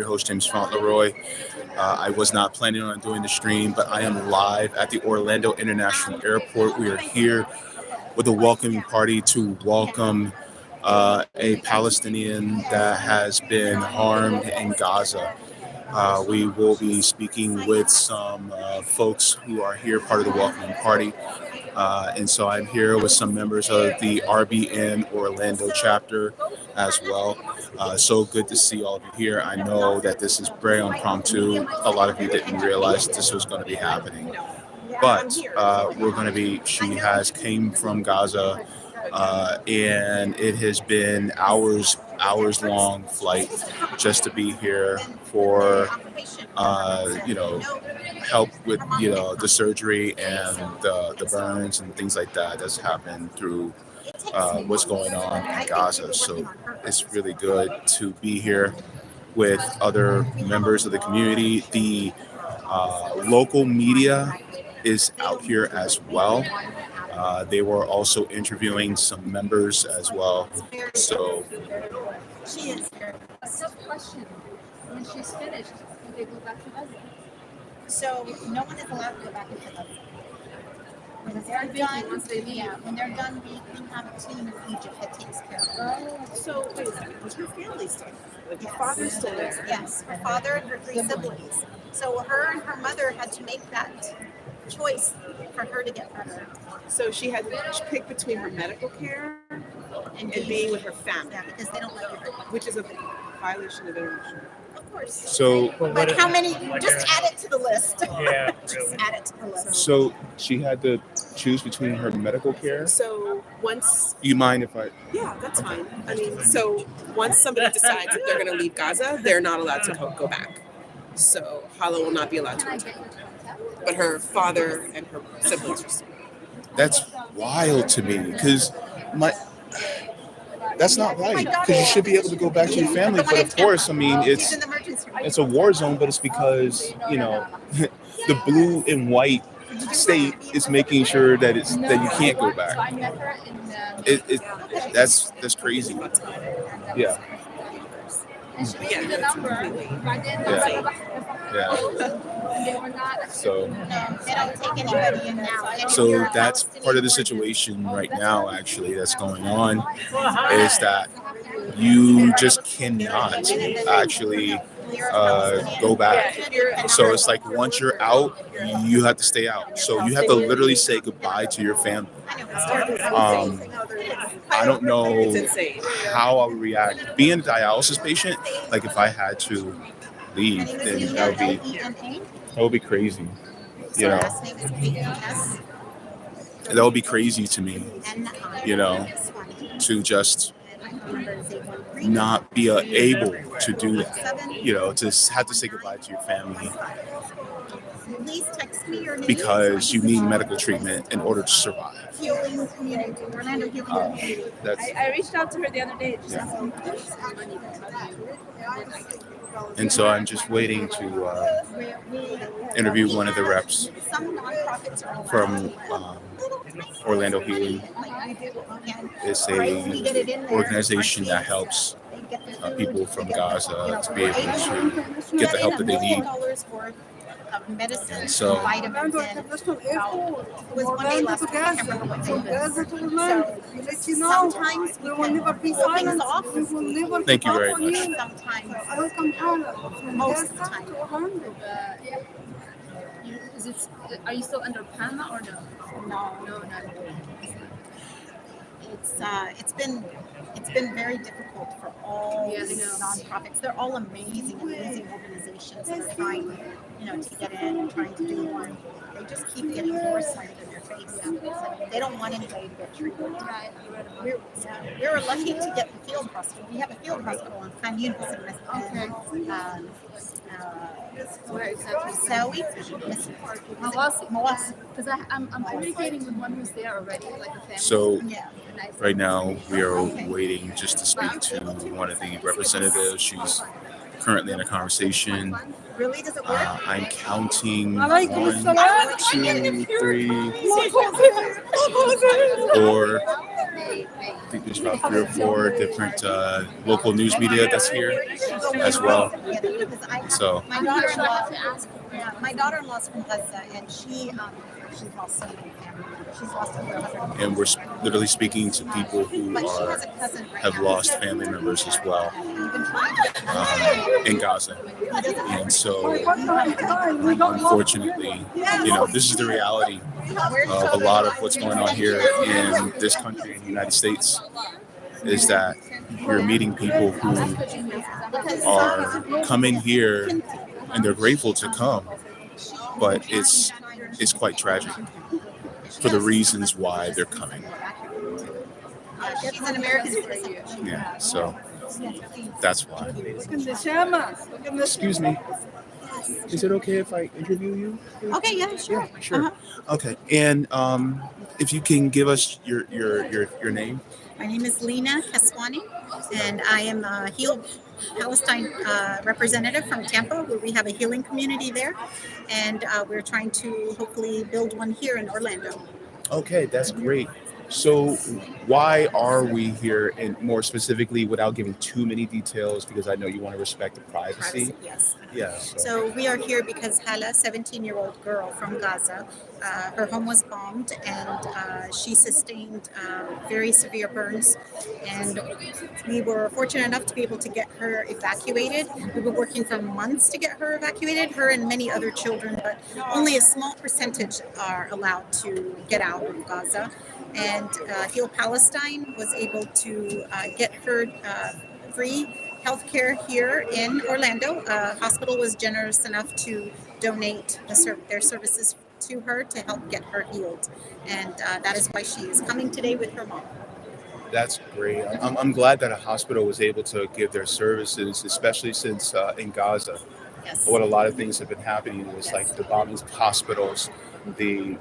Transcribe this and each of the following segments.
your host, JamesBFauntleroy. I was not planning on doing the stream, but I am live at the Orlando International Airport. We are here with a welcoming party to welcome a Palestinian that has been harmed in Gaza. We will be speaking with some folks who are here, part of the welcoming party. And so I'm here with some members of the RBN Orlando chapter as well. So good to see all of you here. I know that this is very impromptu. A lot of you didn't realize this was going to be happening. But she has came from Gaza, and it has been hours long flight just to be here for, help with, the surgery and the burns and things like that that's happened through what's going on in Gaza. So it's really good to be here with other members of the community. The local media is out here as well. They were also interviewing some members as well. So she is here. A tough question. When she's finished, will they go back to Gaza? So no one is allowed to go back into Gaza. When they're done, once they leave. Yeah, when they're done, we have a team in Egypt that takes care of them. So wait a second, was her family still there? Like, yes. Her father still there? Yes, her father and her 3 siblings. So her and her mother had to make that choice for her to get better. So she had to pick between her medical care and being with her family. Yeah, because they don't let her. Which is a violation of international. Of course. So, but how many? Just add it to the list. Yeah, just add it to the list. So she had to choose between her medical care. So once. You mind if I? Yeah, that's fine. I mean, so once somebody decides that they're going to leave Gaza, they're not allowed to go back. So Hala will not be allowed to return. But her father and her siblings are still. That's wild to me because that's not right, because you should be able to go back to your family. But of course, I mean, it's a war zone, but it's because, the blue and white state is making sure that that you can't go back. That's crazy. Yeah. So that's part of the situation right now, actually, that's going on, is that you just cannot actually go back. So it's like once you're out, you have to stay out. So you have to literally say goodbye to your family. I don't know how I would react. Being a dialysis patient, like if I had to leave, then that would be crazy. That would be crazy to me, to just not be able to do that, to have to say goodbye to your family because you need medical treatment in order to survive. I reached out to her the other day. And so I'm just waiting to interview one of the reps from Orlando Healing. It's a organization that helps people from Gaza to be able to get the help that they need. Of medicine, and so vitamins, and was one day last week. I can't remember what day it is. So sometimes we can pull things off. Thank you very much. Sometimes, most of the time. Are you still under PAMA or no? No, not. It's been very difficult for all these nonprofits. They're all amazing organizations that are trying, to get in and trying to do more. They just keep getting more slammed in their face. They don't want anybody to get treated. We were lucky to get the field hospital. We have a field hospital on Khan Yunis where exactly? Mawasi. Because I'm communicating with one who's there already, like a family. So right now we are waiting just to speak to one of the representatives. She's currently in a conversation. Really? Does it work? I'm counting 1, 2, 3, 4, I think there's about 3 or 4 different local news media that's here as well. So my daughter-in-law's from Gaza, and she's lost so many family members. She's lost over 100. and we're literally speaking to people who have lost family members as well in Gaza. And so, unfortunately, this is the reality of a lot of what's going on here in this country, in the United States, is that you're meeting people who are coming here and they're grateful to come, but it's quite tragic for the reasons why they're coming. She's an American citizen. Yeah, so that's why. Excuse me. Is it okay if I interview you? Okay, yeah, sure. Yeah, sure. Okay, and if you can give us your name. My name is Lena Kaswani, and I am a Heal Palestine representative from Tampa, where we have a healing community there, and we're trying to hopefully build one here in Orlando. Okay, that's great. So why are we here, and more specifically, without giving too many details, because I know you want to respect the privacy. Yes. Yeah. So we are here because Hala, 17-year-old girl from Gaza, her home was bombed, and she sustained very severe burns. And we were fortunate enough to be able to get her evacuated. We were working for months to get her evacuated, her and many other children, but only a small percentage are allowed to get out of Gaza. And Heal Palestine was able to get her free healthcare here in Orlando. Hospital was generous enough to donate their services to her to help get her healed. And that is why she is coming today with her mom. That's great. I'm glad that a hospital was able to give their services, especially since in Gaza, Yes. what a lot of things have been happening is like the bombings of hospitals, the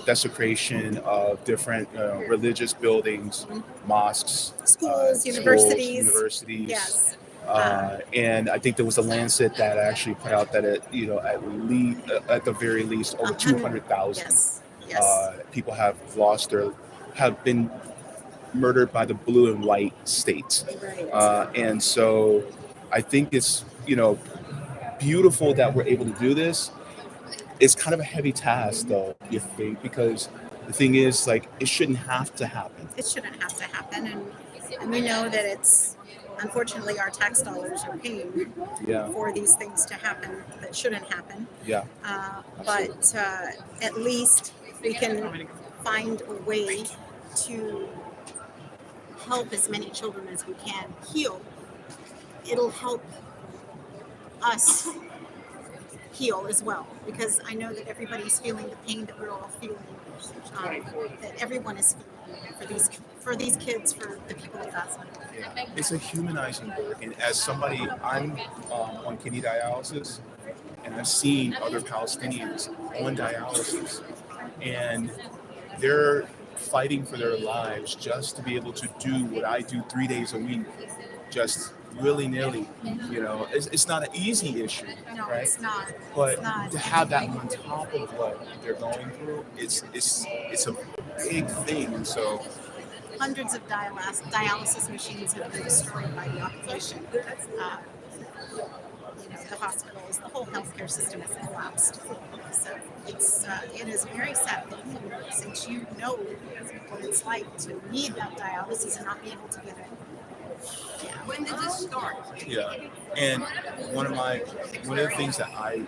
desecration of different religious buildings, mosques, Schools, universities. Yes. Yes. And I think there was a Lancet that actually put out that at the very least over 200,000 Yes. people have been murdered by the blue and white state. Right. And so I think it's beautiful that we're able to do this. It's kind of a heavy task, though, you think, because the thing is, like, it shouldn't have to happen. It shouldn't have to happen, and we know that it's unfortunately our tax dollars are paying for these things to happen that shouldn't happen. Yeah. But at least we can find a way to help as many children as we can heal. It'll help us heal as well, because I know that everybody's feeling the pain that we're all feeling, that everyone is feeling for these kids, for the people of Gaza. Yeah. It's a humanizing work, and as somebody, I'm on kidney dialysis, and I've seen other Palestinians on dialysis, and they're fighting for their lives just to be able to do what I do 3 days a week, just willy-nilly. It's not an easy issue, No, right? it's not. But It's not. to have that on top of what they're going through, it's a big thing. And so Hundreds of dialysis machines have been destroyed by the occupation. The hospitals, the whole healthcare system has collapsed. So it is a very sad thing, since you know what it's like to need that dialysis and not be able to get it. Yeah. When did this start? yeah, and one of the things that I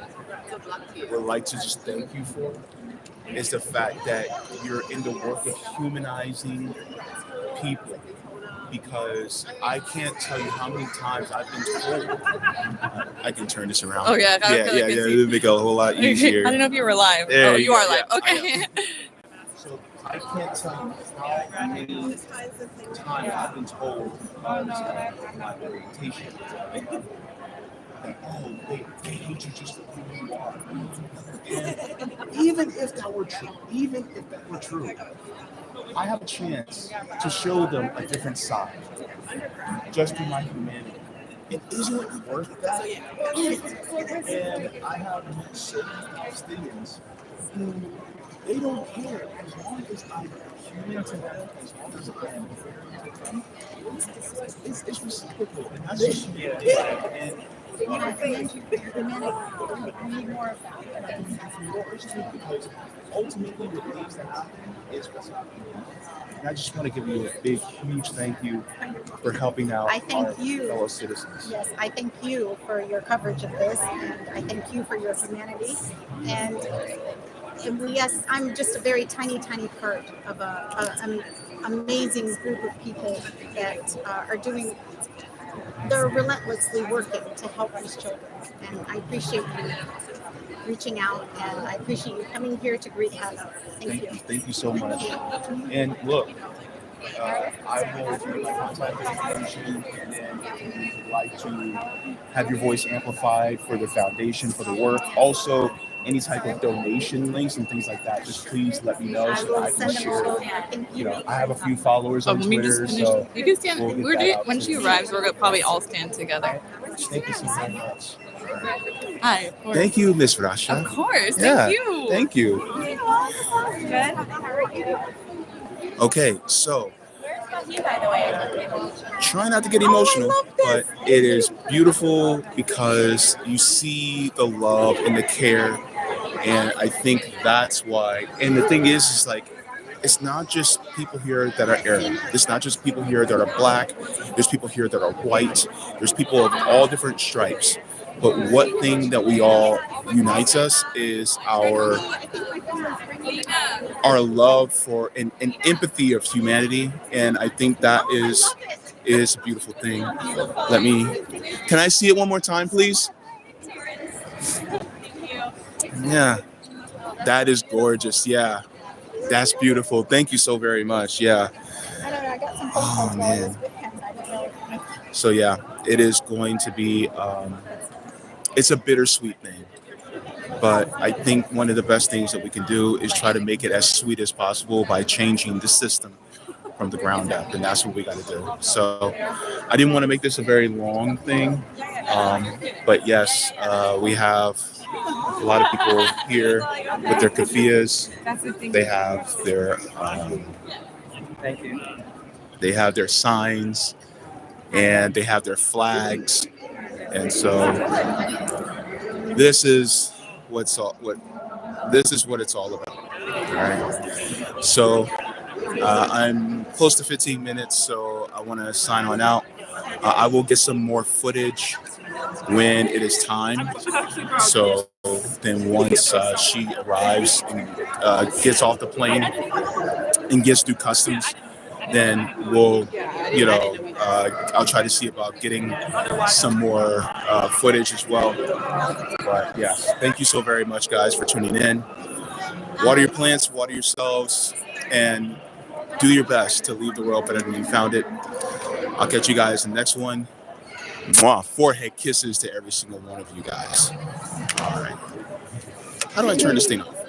would like to just thank you for is the fact that you're in the work of humanizing people, because I can't tell you how many times I've been told. I can turn this around. Oh, yeah. It'll make it a whole lot easier. I don't know if you were live. There Oh, you you are go. live. Yeah, Okay. So I can't tell you how many times I've been told my orientation that, oh, they hate you just for who you are. And even if that were true, I have a chance to show them a different side, just through my humanity. It isn't worth that. And I have met so many Palestinians They don't care as long as I'm human to them, as long as I am it's reciprocal, and that's just and I commend you for your humanity. I need more of that. because ultimately what needs to happen is what's happening. And I just want to give you a big, huge thank you for helping out I thank our you. fellow citizens. Yes, I thank you for your coverage of this, and I thank you for your humanity. And yes, I'm just a very tiny, tiny part of an amazing group of people that are doing. They're relentlessly working to help these children, and I appreciate you reaching out, and I appreciate you coming here to greet Hala. Thank you. Thank you so much. And look, I will give you my contact information, and then if you would like to have your voice amplified for the foundation, for the work, also any type of donation links and things like that, just please let me know I so will that I can send them share. all over. Thank you. You know, I have a few followers on Let me Twitter, just finish. so You can stand. we'll get that out When to she you. arrives, we're gonna probably all stand together. Thank you so very much. Hi. Of course. Thank you, Miss Rasha. Of course. Yeah, Thank you. Thank you. Good. How are you? Okay, so By the way. try not to get emotional, but it is beautiful because you see the love and the care, and I think that's why. And the thing is like, it's not just people here that are Arab. It's not just people here that are black. There's people here that are white. There's people of all different stripes. But what thing that we all unites us is our love for and empathy of humanity, and I think that is a beautiful thing. Can I see it one more time, please? Yeah, that is gorgeous. Yeah, that's beautiful. Thank you so very much. Yeah. I got some Oh man. I don't know. So yeah, it is going to be. It's a bittersweet thing. But I think one of the best things that we can do is try to make it as sweet as possible by changing the system from the ground up. And that's what we got to do. So I didn't want to make this a very long thing. But yes, we have a lot of people here with their kafiyas. They have their they have their signs, and they have their flags. And so this is what it's all about. All right. So I'm close to 15 minutes, so I want to sign on out. I will get some more footage when it is time. So then once she arrives and gets off the plane and gets through customs, then we'll, I'll try to see about getting some more footage as well. But yeah, thank you so very much, guys, for tuning in. Water your plants, water yourselves, and do your best to leave the world better than you found it. I'll catch you guys in the next one. Mwah. Forehead kisses to every single one of you guys. All right. How do I turn this thing off?